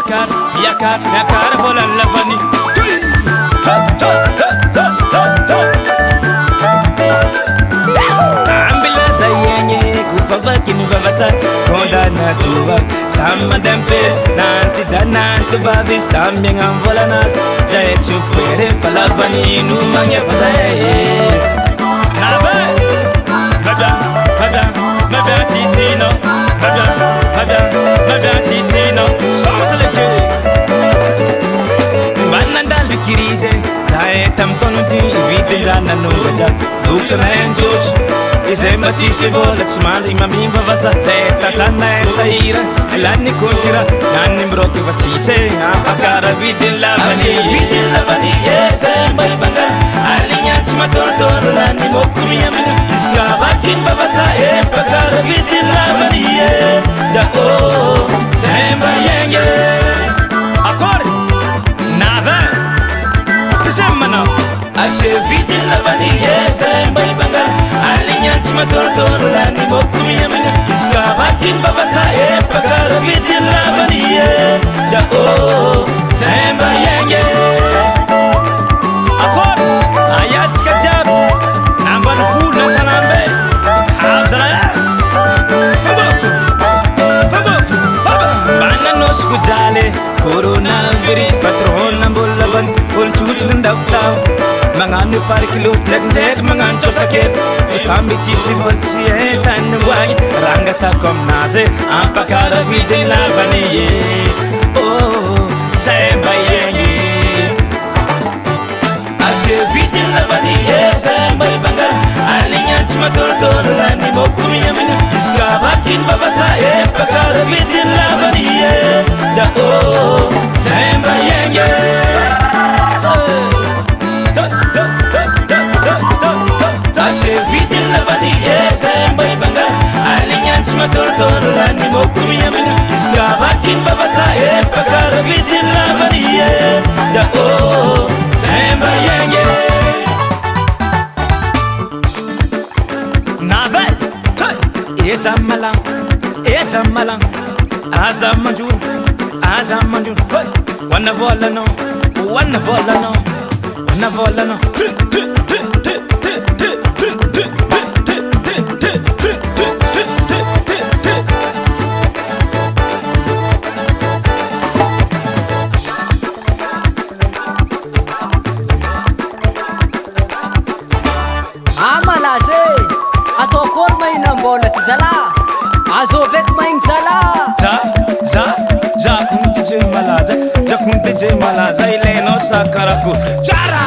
miakar volan lavani ambulance yenye kufa kini vavasa kondana tuva sama dempes nanti dananti bavi samyengan volanas jaya chupere falavani numanya vasaye nabe mada titino mada titino somsaleke bananda lukirize tae tamtonuti vidilana nungaja luksana enjos ise matisi vola chimali mami vavasa tatana saira lani kontira nani broke vachise apakara vidillavani ese mai bangal alinya chimator lani mokumi amina iskavakin vavasa apakara vidillavani da o semba yenge akore nada semana ashe vidillavani ese mai bangal alinya chimator lani mokumi amina iskavakin vavasa apakara vidillavani da o semba yenge akor ayas kajab namban food na kanambe hazara bananos kujale corona virus patron nambulaban ul chuch ndaftaw manganu par kilo nagjet mangancho saket sambi chisi bolchi tan wagi rangata komnaze apakara vidillavani oh semba yenge vidillavani semba bangal alinya chimator lani mokumi amina iskavakin vavasa apakara vidillavani da o semba yenge ashe vidillavani semba bangal alinya chimator lani mokumi amina iskavakin vavasa apakara vidillavani da o semba yenge navel esamalang azamanjun wana volano atokor may nambolat zala azobek may zala za kunti je malaza ileno sakaraku chara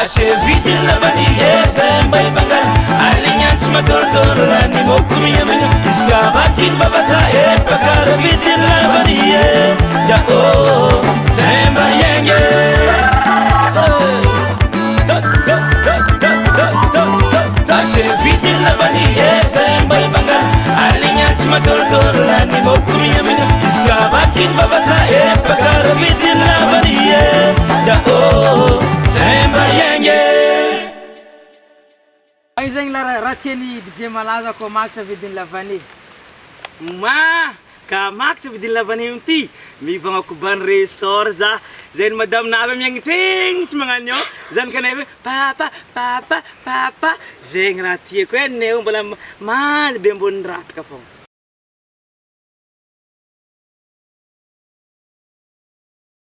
ashe vidillavani semba bangal alinya chimator lani mokumi amina iskavakin vavasa apakara vidillavani da o semba yenge ashe vidillavani semba bangal alinya chimator lani mokumi amina iskavakin vavasa apakara vidillavani da o semba yenge aizeng lara racheni je malaza ko maksa vidillavani ma ka maksa vidillavani unti mi banga kuban resort za zen madam na abem yang ting semanganyo zan kanebe papa zeng ratie ko ne umbala ma bembon rat kapong